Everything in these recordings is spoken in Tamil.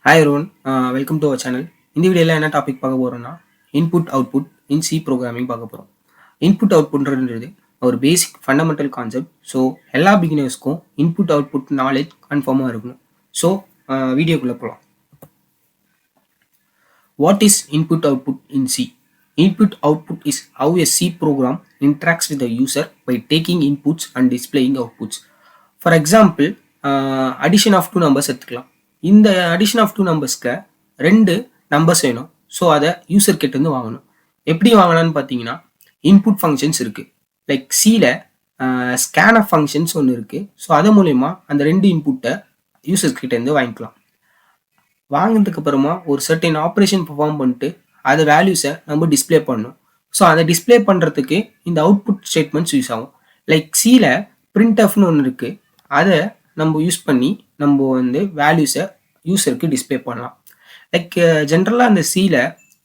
Hi everyone, welcome to our channel. இந்த வீடியோவில் என்ன டாபிக் பார்க்க போகிறோம்னா input output in C programming பார்க்க போகிறோம். இன்புட் அவுட்புட்ன்றது ஒரு பேசிக் ஃபண்டமெண்டல் கான்செப்ட். ஸோ எல்லா பிகினர்ஸ்க்கும் இன்புட் அவுட்புட் நாலேஜ் கன்ஃபார்மாக இருக்கணும். ஸோ வீடியோக்குள்ளே போகலாம். What is input output in C? Input output is how a C program interacts with the user by taking inputs and displaying outputs. For example, addition of two numbers எடுத்துக்கலாம். இந்த addition of two numbers-க்கு ரெண்டு நம்பர்ஸ் வேணும். ஸோ அதை யூசர் கிட்ட இருந்து வாங்கணும். எப்படி வாங்கலாம்னு பார்த்தீங்கன்னா இன்புட் ஃபங்க்ஷன்ஸ் இருக்கு. லைக் சியில் ஸ்கேன் ஃபங்க்ஷன்ஸ் ஒன்று இருக்கு. ஸோ அது மூலயமா அந்த ரெண்டு இன்புட்டை யூசர் கிட்ட இருந்து வாங்கிக்கலாம். வாங்கினதுக்கு அப்புறமா ஒரு சர்டைன் ஆப்ரேஷன் பெர்ஃபார்ம் பண்ணிட்டு அது வேல்யூஸை நம்ம டிஸ்பிளே பண்ணணும். ஸோ அதை டிஸ்பிளே பண்ணுறதுக்கு இந்த அவுட்புட் ஸ்டேட்மெண்ட்ஸ் யூஸ் ஆகும். லைக் சியில் பிரிண்ட்எஃப்னு ஒன்று இருக்குது. அதை நம்ம யூஸ் பண்ணி நம்ம வந்து வேல்யூஸை யூஸருக்கு டிஸ்பிளே பண்ணலாம். லைக் ஜென்ரலாக அந்த சியில்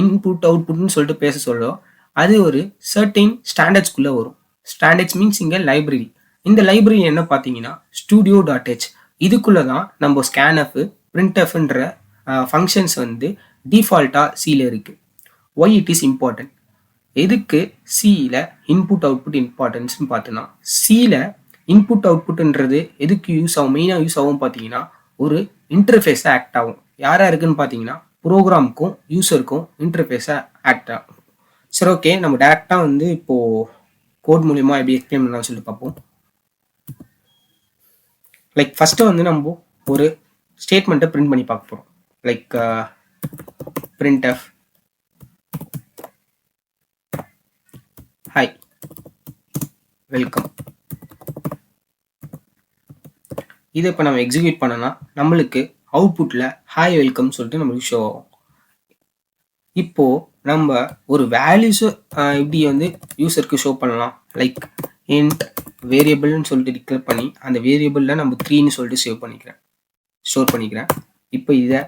இன்புட் அவுட்புட்னு சொல்லிட்டு பேச சொல்லும். அது ஒரு சர்டைன் ஸ்டாண்டர்ட்ஸ்குள்ளே வரும். ஸ்டாண்டர்ட்ஸ் மீன்ஸ் இங்கே லைப்ரரி. இந்த லைப்ரரி என்ன பார்த்தீங்கன்னா studio.h. இதுக்குள்ளே தான் நம்ம ஸ்கேன்எஃப் பிரிண்ட்எஃப்ன்ற ஃபங்க்ஷன்ஸ் வந்து டிஃபால்ட்டாக சியில் இருக்குது. Why it is important? எதுக்கு சியில் இன்புட் அவுட்புட் இம்பார்ட்டன்ஸ்னு பார்த்தோன்னா சியில் இன்புட் அவுட்புட்ன்றது எதுக்கு யூஸ் ஆகும், மெயினாக யூஸ் ஆகும் பார்த்தீங்கன்னா ஒரு இன்டர்ஃபேஸாக ஆக்ட் ஆகும். யாராக இருக்குன்னு பார்த்தீங்கன்னா ப்ரோக்ராமுக்கும் யூஸருக்கும் இன்டர்ஃபேஸாக ஆக்ட் ஆகும். சரி, ஓகே, நம்ம டேரெக்டாக வந்து இப்போது கோட் மூலிமா எப்படி எக்ஸ்பிளைன் பண்ணலாம்னு சொல்லிட்டு பார்ப்போம். லைக் ஃபஸ்ட்டு வந்து நம்ம ஒரு ஸ்டேட்மெண்ட்டை பிரிண்ட் பண்ணி பார்க்க போகிறோம். Like printf hi welcome. இதை இப்போ நம்ம எக்ஸிக்யூட் பண்ணனா நம்மளுக்கு அவுட்புட்டில் ஹாய் வெல்கம் சொல்லிட்டு நம்மளுக்கு ஷோ ஆகும். இப்போது நம்ம ஒரு வேல்யூஸை இப்படி வந்து யூஸருக்கு ஷோ பண்ணலாம். லைக் இன்ட் வேரியபிள்னு சொல்லிட்டு டிக்ளேர் பண்ணி அந்த வேரியபிளில் நம்ம 3ன்னு சொல்லிட்டு ஸ்டோர் பண்ணிக்கிறேன். இப்போ இதை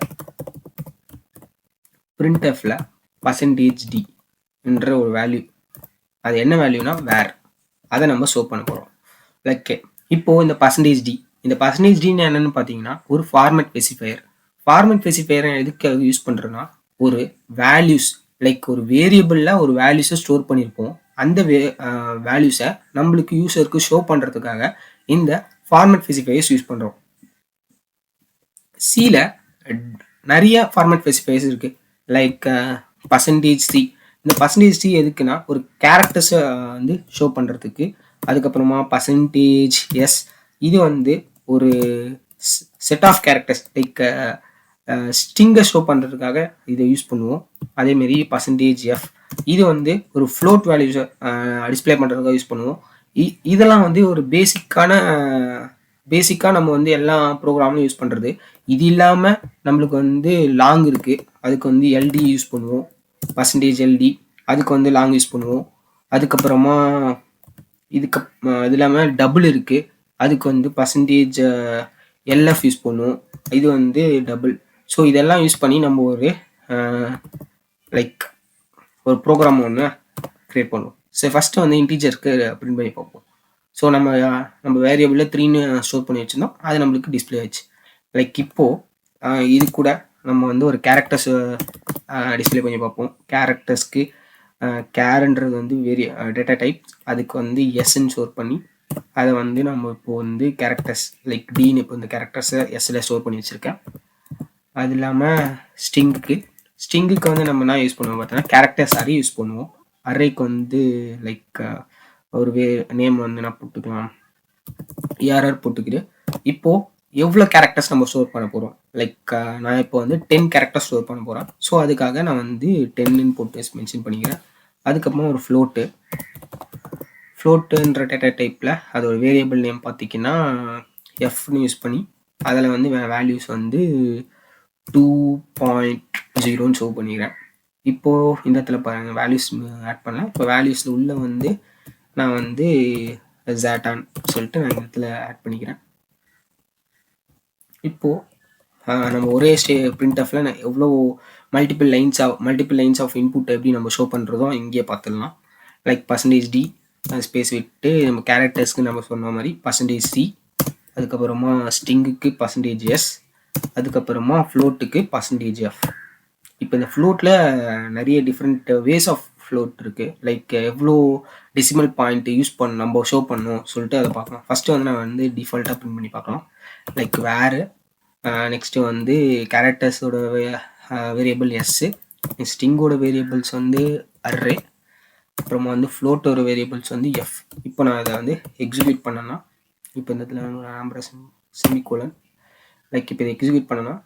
printfல %d என்ற ஒரு வேல்யூ, அது என்ன வேல்யூனா வேர், அதை நம்ம ஷோ பண்ண போகிறோம். லைக் இப்போது இந்த %d, இந்த %dன்னு என்னென்னு பார்த்தீங்கன்னா ஒரு ஃபார்மேட் ஸ்பெசிஃபையர். ஃபார்மேட் ஸ்பெசிஃபையரை எதுக்கு யூஸ் பண்ணுறோன்னா ஒரு வேல்யூஸ், லைக் ஒரு வேரியபிளில் ஒரு வேல்யூஸை ஸ்டோர் பண்ணியிருப்போம். அந்த வேல்யூஸை நம்மளுக்கு யூஸருக்கு ஷோ பண்ணுறதுக்காக இந்த ஃபார்மேட் ஸ்பெசிஃபையர்ஸ் யூஸ் பண்ணுறோம். சியில் நிறைய ஃபார்மேட் ஸ்பெசிஃபையர்ஸ் இருக்குது. Like %c. இந்த %c எதுக்குன்னா ஒரு கேரக்டர்ஸை வந்து ஷோ பண்ணுறதுக்கு. அதுக்கப்புறமா %s, இது வந்து ஒரு செட் ஆஃப் கேரக்டர்ஸ் லைக் ஸ்ட்ரிங்கை ஷோ பண்ணுறதுக்காக இதை யூஸ் பண்ணுவோம். அதேமாரி %f, இது வந்து ஒரு ஃப்ளோட் வேல்யூஸை டிஸ்பிளே பண்ணுறதுக்காக யூஸ் பண்ணுவோம். இதெல்லாம் வந்து ஒரு பேசிக்காக நம்ம வந்து எல்லா ப்ரோக்ராம்லையும் யூஸ் பண்ணுறது. இது இல்லாமல் நம்மளுக்கு வந்து லாங் இருக்குது, அதுக்கு வந்து LD யூஸ் பண்ணுவோம். %LD, அதுக்கு வந்து லாங் யூஸ் பண்ணுவோம். அதுக்கப்புறமா இது இல்லாமல் டபுள் இருக்குது, அதுக்கு வந்து %LF யூஸ் பண்ணுவோம். இது வந்து டபுள். ஸோ இதெல்லாம் யூஸ் பண்ணி நம்ம ஒரு லைக் ஒரு ப்ரோக்ராம் ஒன்று க்ரியேட் பண்ணுவோம். ஸோ ஃபஸ்ட்டு வந்து இன்டீஜருக்கு பிரிண்ட் பண்ணி பார்ப்போம். ஸோ நம்ம வேரியபிளில் 3ன்னு ஸ்டோர் பண்ணி வச்சுருந்தோம், அது நம்மளுக்கு டிஸ்பிளே ஆச்சு. லைக் இப்போது இது கூட நம்ம வந்து ஒரு கேரக்டர்ஸ் டிஸ்பிளே பண்ணி பார்ப்போம். கேரக்டர்ஸ்க்கு கேர்ன்றது வந்து டேட்டா டைப், அதுக்கு வந்து எஸ்ன்னு ஸ்டோர் பண்ணி அதை வந்து நம்ம இப்போ வந்து கேரக்டர்ஸ் லைக் டின்னு இப்போ இந்த கேரக்டர்ஸை எஸ்ஸில் ஸ்டோர் பண்ணி வச்சுருக்கேன். அது இல்லாமல் ஸ்ட்ரிங்குக்கு வந்து நம்ம என்ன யூஸ் பண்ணுவோம் பார்த்தோன்னா கேரக்டர்ஸ் அரே யூஸ் பண்ணுவோம். அரேக்கு வந்து லைக் ஒரு நேம் வந்து நான் போட்டுக்கலாம், ஏஆர்ஆர் போட்டுக்கிறேன். இப்போது எவ்வளோ கேரக்டர்ஸ் நம்ம ஸ்டோர் பண்ண போகிறோம்? லைக் நான் இப்போ வந்து 10 கேரக்டர்ஸ் ஸ்டோர் பண்ண போகிறேன். ஸோ அதுக்காக நான் வந்து 10ன்னு போட்டு மென்ஷன் பண்ணிக்கிறேன். அதுக்கப்புறமா ஒரு ஃப்ளோட்டுன்ற டேட்டா டைப்பில் அது ஒரு வேரியபிள் நேம் பார்த்திங்கன்னா எஃப்னு யூஸ் பண்ணி அதில் வந்து வேல்யூஸ் வந்து 2.0ன்னு ஷோ பண்ணிக்கிறேன். இப்போது இந்த இடத்துல பாருங்கள் வேல்யூஸ் ஆட் பண்ணலாம். இப்போ வேல்யூஸில் உள்ள வந்து நான் வந்து ஜாட்டான் சொல்லிட்டு நான் இந்த இடத்துல ஆட் பண்ணிக்கிறேன். இப்போது நம்ம ஒரே printfல எவ்வளோ மல்டிபிள் லைன்ஸ் ஆஃப் இன்புட் எப்படி நம்ம ஷோ பண்ணுறதோ இங்கேயே பார்த்துடலாம். லைக் %d ஸ்பேஸ் விட்டு நம்ம கேரக்டர்ஸ்க்கு நம்ம சொன்ன மாதிரி %c, அதுக்கப்புறமா ஸ்ட்ரிங்குக்கு %s, அதுக்கப்புறமா ஃப்ளோட்டுக்கு பர்சன்டேஜ் எஃப். இப்போ இந்த ஃப்ளோட்டில் நிறைய டிஃப்ரெண்ட் வேஸ் ஆஃப் ஃப்ளோட் இருக்குது. லைக் எவ்வளோ டெசிமல் பாயிண்ட் யூஸ் பண்ணணும் நம்ம ஷோ பண்ணணும் சொல்லிட்டு அதை பார்க்கலாம். ஃபஸ்ட்டு வந்து நான் வந்து டிஃபால்ட்டாக பிரிண்ட் பண்ணி பார்க்கலாம். லைக் வேறு, நெக்ஸ்ட்டு வந்து கேரக்டர்ஸோட வேரியபிள் எஸ்ஸு, ஸ்ட்ரிங்கோட வேரியபிள்ஸ் வந்து அரே, அப்புறமா வந்து ஃப்ளோட்டோட வேரியபிள்ஸ் வந்து எஃப். இப்போ நான் அதை வந்து எக்ஸிக்யூட் பண்ணேன்னா, இப்போ இந்த இடத்துல ஆம்பரசன் செமிகோலன், லைக் இப்போ இதை எக்ஸிக்யூட் பண்ணேன்னா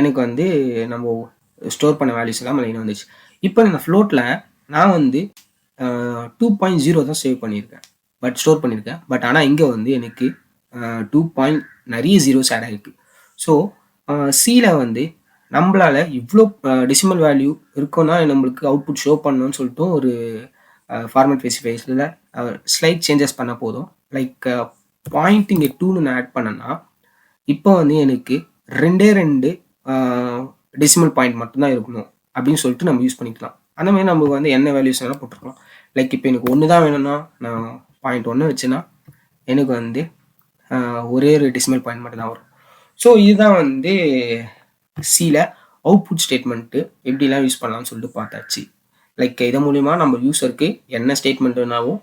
எனக்கு வந்து நம்ம ஸ்டோர் பண்ண வேல்யூஸ் எல்லாம் லைன் வந்துச்சு. இப்போ இந்த ஃப்ளோட்டில் நான் வந்து 2.0 தான் சேவ் பண்ணியிருக்கேன், ஸ்டோர் பண்ணியிருக்கேன். பட் ஆனால் இங்கே வந்து எனக்கு 2 நிறைய ஜீரோஸ் ஆட் ஆகிருக்கு. ஸோ சியில் வந்து நம்மளால் இவ்வளோ டெசிமல் வேல்யூ இருக்குன்னா நம்மளுக்கு அவுட்புட் ஷோ பண்ணணும்னு சொல்லிட்டு ஒரு ஃபார்மேட் ஸ்பெசிஃபைஸில் ஸ்லைட் சேஞ்சஸ் பண்ண போதும். லைக் பாயிண்ட் இங்கே 2ன்னு நான் ஆட் பண்ணேன்னா இப்போ வந்து எனக்கு 2 டெசிமல் பாயிண்ட் மட்டும்தான் இருக்கணும் அப்படின்னு சொல்லிட்டு நம்ம யூஸ் பண்ணிக்கலாம். அந்த மாதிரி நம்ம வந்து என்ன வேல்யூஸ் வேணால் போட்டுருக்கலாம். லைக் இப்போ எனக்கு 1 தான் வேணும்னா நான் 0.1 வச்சுன்னா எனக்கு வந்து ஒரே ஒரு டெசிமல் பாயிண்ட் மட்டும் தான் வரும். ஸோ இதுதான் வந்து சியில் அவுட்புட் ஸ்டேட்மெண்ட்டு எப்படிலாம் யூஸ் பண்ணலாம்னு சொல்லிட்டு பார்த்தாச்சு. லைக் இதன் மூலிமா நம்ம யூஸருக்கு என்ன ஸ்டேட்மெண்ட்டுனாவும்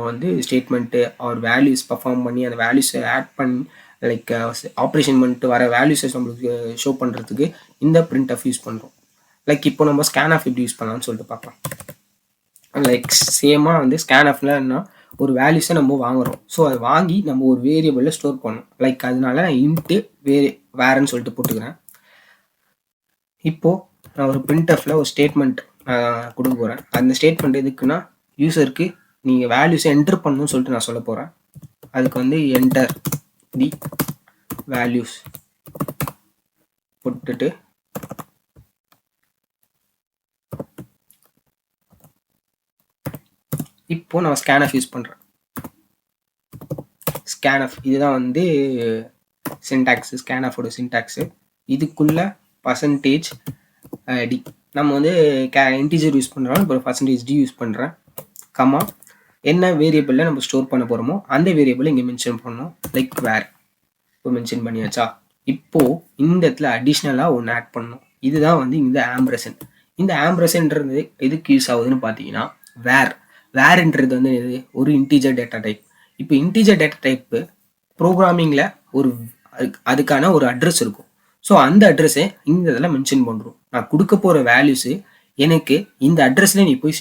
வந்து ஸ்டேட்மெண்ட்டு ஆர் வேல்யூஸ் பர்ஃபார்ம் பண்ணி அந்த வேல்யூஸை ஆட் பண்ணி லைக் ஆப்ரேஷன் பண்ணிட்டு வர வேல்யூஸை நம்மளுக்கு ஷோ பண்ணுறதுக்கு இந்த பிரிண்ட் ஆஃப் யூஸ் பண்ணுறோம். லைக் இப்போ நம்ம ஸ்கேன் ஆஃப் எப்படி யூஸ் பண்ணலாம்னு சொல்லிட்டு பார்க்கலாம். லைக் சேமாக வந்து ஸ்கேன் ஆஃப்ல என்ன ஒரு வேல்யூஸை நம்ம வாங்குறோம். ஸோ அதை வாங்கி நம்ம ஒரு வேரியபிளில் ஸ்டோர் பண்ணணும். லைக் அதனால நான் இன்ட்டு வேறுன்னு சொல்லிட்டு போட்டுக்கிறேன். இப்போது நான் ஒரு பிரிண்ட் ஆஃப்ல ஒரு ஸ்டேட்மெண்ட் கொடுக்க போகிறேன். அந்த ஸ்டேட்மெண்ட் எதுக்குன்னா யூஸருக்கு நீங்கள் வேல்யூஸை என்டர் பண்ணணும்னு சொல்லிட்டு நான் சொல்ல போகிறேன். அதுக்கு வந்து என்டர் தி வேல்யூஸ் போட்டுட்டு இப்போ நான் ஸ்கேன்எஃப் யூஸ் பண்ணுறேன். ஸ்கேன்எஃப் இதுதான் வந்து சின்டாக்ஸ், ஸ்கேன்எஃபோட சின்டாக்ஸு. இதுக்குள்ள பர்சன்டேஜ் டி நம்ம வந்து இன்டிஜர் யூஸ் பண்ணுறோம். இப்போ பர்சன்டேஜ் டி யூஸ் பண்ணுறேன். கமா என்ன வேரியபிளில் நம்ம ஸ்டோர் பண்ண போகிறோமோ அந்த வேரியபிளை இங்கே மென்ஷன் பண்ணணும். லைக் வேர் இப்போ மென்ஷன் பண்ணியாச்சா. இப்போது இந்த இடத்துல அடிஷ்னலாக ஒன்று ஆட் பண்ணணும். இதுதான் வந்து இந்த ஆம்பரசன். இந்த ஆம்பரசன்றது எதுக்கு யூஸ் ஆகுதுன்னு பார்த்தீங்கன்னா வேர்ன்றது வந்து ஒரு இன்டீஜர் டேட்டா டைப். இப்போ இன்டீஜர் டேட்டா டைப்பு ப்ரோக்ராமிங்கில் ஒரு அதுக்கான ஒரு அட்ரஸ் இருக்கும். ஸோ அந்த அட்ரஸை இந்த இதில் மென்ஷன் பண்ணுறோம். நான் கொடுக்க போகிற வேல்யூஸு எனக்கு இந்த அட்ரஸில் நீ போய்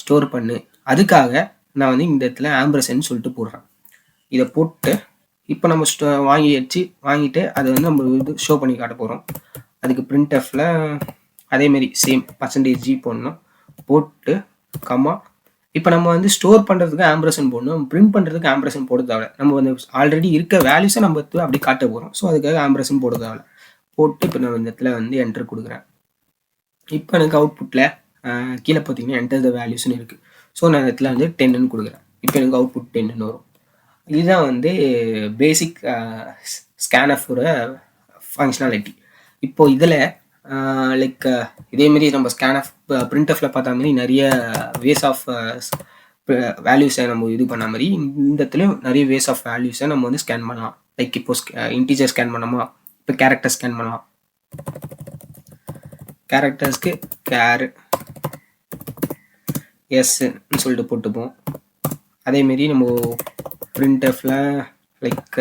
ஸ்டோர் பண்ணு, அதுக்காக நான் வந்து இந்த இடத்துல ஆம்பரசன் சொல்லிட்டு போடுறேன். இதை போட்டு இப்போ நம்ம வாங்கிட்டு அதை வந்து நம்ம இது ஷோ பண்ணி காட்ட போகிறோம். அதுக்கு பிரிண்ட் ஆஃபில் அதேமாரி சேம் பர்சன்டேஜ் ஜி போடணும். போட்டு கம்மா இப்போ நம்ம வந்து ஸ்டோர் பண்ணுறதுக்கு ஆம்பரசன் போடணும், பிரிண்ட் பண்ணுறதுக்கு ஆம்பரசன் போட தேவை. நம்ம வந்து ஆல்ரெடி இருக்க வேல்யூஸை நம்ம அப்படி காட்ட போகிறோம். ஸோ அதுக்காக ஆம்பரசன் போட தேவை. போட்டு இப்போ நான் இந்த இடத்துல வந்து என்டர் கொடுக்குறேன். இப்போ எனக்கு அவுட்புட்டில் கீழே பார்த்தீங்கன்னா என்டர் த வேல்யூஸ்னு இருக்குது. ஸோ நான் இந்த இடத்துல வந்து 10ன்னு கொடுக்குறேன். இப்போ எனக்கு அவுட்புட் 10ன்னு வரும். இதுதான் வந்து பேசிக் ஸ்கேன்எஃபோட ஃபங்க்ஷனாலிட்டி. இப்போ இதில் லைக் இதேமாரி நம்ம ஸ்கேன்எஃப் பிரிண்ட் ஆஃப்ல பார்த்தா மாதிரி நிறைய வேஸ் ஆஃப் வேல்யூஸை நம்ம இது பண்ண மாதிரி இந்த இடத்துலையும் நிறைய வேஸ் ஆஃப் வேல்யூஸை நம்ம வந்து ஸ்கேன் பண்ணலாம். லைக் இப்போ இன்டீஜர் ஸ்கேன் பண்ணோமா, இப்போ கேரக்டர் ஸ்கேன் பண்ணலாம். கேரக்டர்ஸ்க்கு கேர் எஸ்ன்னு சொல்லிட்டு போட்டுப்போம். அதேமாரி நம்ம பிரிண்ட் ஆஃப்ல லைக்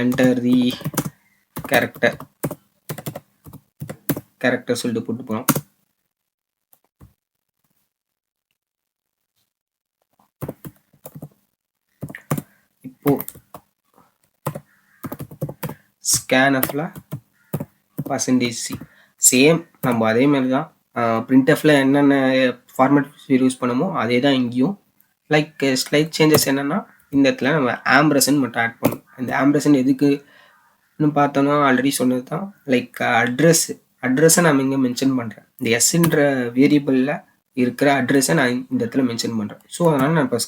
என்டர் தி கேரக்டர் சொல்லிட்டு போட்டு போகிறோம். இப்போ ஸ்கேன்எஃப்ல பர்சன்டேஜ் சி சேம் நம்ம அதே மாதிரி தான் பிரிண்ட் ஆஃப்ல என்னென்ன ஃபார்மேட் யூஸ் பண்ணுமோ அதே தான் இங்கேயும். லைக் ஸ்லைட் சேஞ்சஸ் என்னென்னா இந்த இடத்துல நம்ம ஆம்பரசன் மட்டும் ஆட் பண்ணணும். அந்த ஆம்பரசன் எதுக்குன்னு பார்த்தோன்னா ஆல்ரெடி சொன்னது தான். லைக் அட்ரஸை நான் இங்கே மென்ஷன் பண்ணுறேன். இந்த எஸ்ன்ற வேரியபிளில் இருக்கிற அட்ரஸை நான் இந்த இடத்துல மென்ஷன் பண்ணுறேன். ஸோ அதனால் நான் இப்போ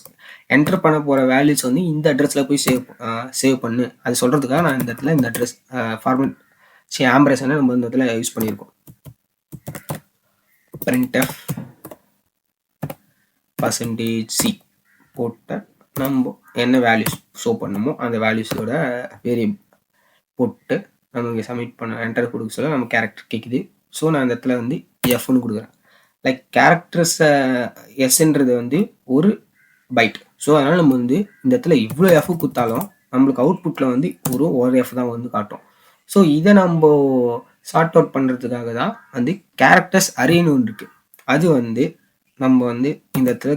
என்டர் பண்ண போகிற வேல்யூஸ் வந்து இந்த அட்ரஸில் போய் சேவ் பண்ணு அது சொல்கிறதுக்காக நான் இந்த இடத்துல இந்த அட்ரஸ் ஃபார்மேட் ஆம்பரசனை நம்ம இந்த இடத்துல யூஸ் பண்ணியிருக்கோம். printf பர்சன்டேஜ் சி போட்ட நம்ம என்ன வேல்யூஸ் ஷோ பண்ணுமோ அந்த வேல்யூஸோட போட்டு நம்ம இங்கே சப்மிட் பண்ண என்டர் கொடுக்க சொல்ல நம்ம கேரக்டர் கேட்குது. ஸோ நான் இந்த இடத்துல வந்து எஃப்னு கொடுக்குறேன். லைக் கேரக்டர்ஸ் எஸ்ன்றது வந்து ஒரு பைட். ஸோ அதனால் நம்ம வந்து இந்த இடத்துல இவ்வளோ எஃப் கொடுத்தாலும் நம்மளுக்கு அவுட்புட்டில் வந்து ஒரு எஃப் தான் வந்து காட்டும். ஸோ இதை நம்ம சார்ட் அவுட் பண்ணுறதுக்காக தான் வந்து கேரக்டர்ஸ் அரேன்னு ஒன்று இருக்குது. அது வந்து நம்ம வந்து இந்த இடத்துல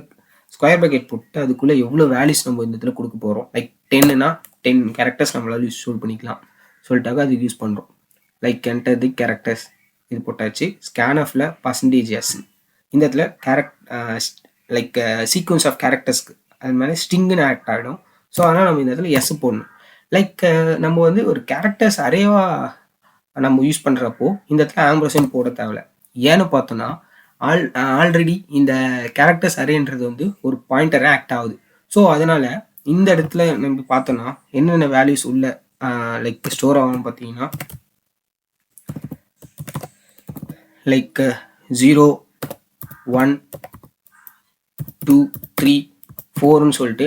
ஸ்கொயர் ப்ராக்கெட் போட்டு அதுக்குள்ளே எவ்வளோ வேல்யூஸ் நம்ம இந்த இடத்துல கொடுக்க போகிறோம். லைக் 10னா 10 கேரக்டர்ஸ் நம்மளால ஸ்டோர் பண்ணிக்கலாம் சொல்லிட்டாக்க அதுக்கு யூஸ் பண்ணுறோம். லைக் என்டர் தி கேரக்டர்ஸ் இது போட்டாச்சு. ஸ்கேன்எஃப்ல %s இந்த இடத்துல லைக் சீக்வன்ஸ் ஆஃப் கேரக்டர்ஸ்க்கு அது மாதிரி ஸ்ட்ரிங்குன்னு ஆக்ட் ஆகிடும். ஸோ அதனால் நம்ம இந்த இடத்துல எஸ் போடணும். லைக் நம்ம வந்து ஒரு கேரக்டர்ஸ் அரேவாக நம்ம யூஸ் பண்ணுறப்போ இந்த இடத்துல ஆம்பர்சன் போட தேவையில்ல. ஏன்னு பார்த்தோன்னா ஆல்ரெடி இந்த கேரக்டர்ஸ் அரேன்றது வந்து ஒரு பாயிண்டராக ஆக்ட் ஆகுது. ஸோ அதனால் இந்த இடத்துல நம்ம பார்த்தோன்னா என்னென்ன வேல்யூஸ் உள்ள லைக் ஸ்டோர் ஆகும்னு பார்த்தீங்கன்னா லைக் 0 1 2 3 4ன்னு சொல்லிட்டு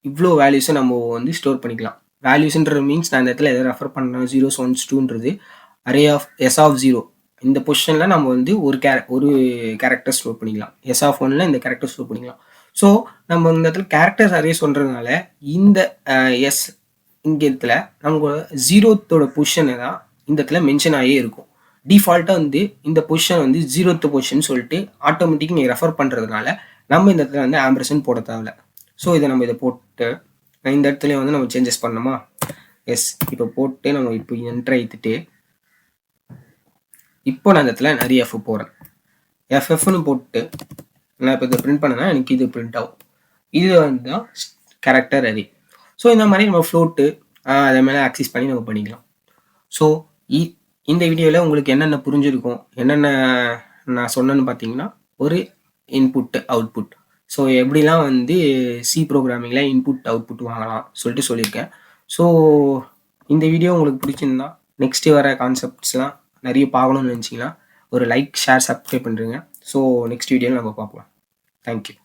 இவ்வளோ வேல்யூஸை நம்ம வந்து ஸ்டோர் பண்ணிக்கலாம். வேல்யூஸ்ன்ற மீன்ஸ் நான் இந்த இடத்துல எதை ரெஃபர் பண்ணுறேன் 0s 1s 2ன்றது அரே ஆஃப் எஸ் ஆஃப் 0 இந்த பொசிஷனில் நம்ம வந்து ஒரு கேரக்டர் ஸ்டோர் பண்ணிக்கலாம். எஸ் ஆஃப் 1ல இந்த கேரக்டர் ஸ்டோர் பண்ணிக்கலாம். ஸோ நம்ம இந்த இடத்துல கேரக்டர்ஸ் அரே சொல்கிறதுனால இந்த எஸ் இங்கே இடத்துல நமக்கு 0த்தோட பொசிஷனை தான் இந்த இடத்துல மென்ஷன் ஆகியே இருக்கும். டிஃபால்ட்டாக வந்து இந்த பொசிஷன் வந்து 0th பொசிஷன் சொல்லிட்டு ஆட்டோமேட்டிக் நீங்கள் ரெஃபர் பண்ணுறதுனால நம்ம இந்த இடத்துல வந்து ஆம்பர்சன் போட தேவையில்ல. ஸோ இதை நம்ம இதை போட்டு இந்த இடத்துல வந்து நம்ம சேஞ்சஸ் பண்ணணுமா? எஸ் இப்போ போட்டு நம்ம இப்போ என்ட்ரு எடுத்துட்டு இப்போ நான் இந்த இடத்துல நிறைய எஃப் போகிறேன். எஃப்எஃப்னு போட்டு நான் இப்போ இதை பிரிண்ட் பண்ணேன்னா எனக்கு இது பிரிண்ட் ஆகும். இது வந்து தான் கேரக்டர் அரே. ஸோ இந்த மாதிரி நம்ம ஃப்ளோட்டு அதை மேலே ஆக்சஸ் பண்ணி நம்ம பண்ணிக்கலாம். ஸோ இந்த வீடியோவில் உங்களுக்கு என்னென்ன புரிஞ்சிருக்கும், என்னென்ன நான் சொன்னேன்னு பார்த்தீங்கன்னா ஒரு இன்புட் அவுட்புட். ஸோ எப்படிலாம் வந்து சி ப்ரோக்ராமிங்கில் இன்புட் அவுட்புட் வாங்கலாம் சொல்லிட்டு சொல்லியிருக்கேன். ஸோ இந்த வீடியோ உங்களுக்கு பிடிச்சிருந்தா நெக்ஸ்ட்டு வர கான்செப்ட்ஸ்லாம் நிறைய பார்க்கணும்னு நினச்சிங்கன்னா ஒரு லைக் ஷேர் சப்ஸ்கிரைப் பண்ணுறீங்க. ஸோ நெக்ஸ்ட் வீடியோவில் நம்ம பார்ப்போம். தேங்க்யூ.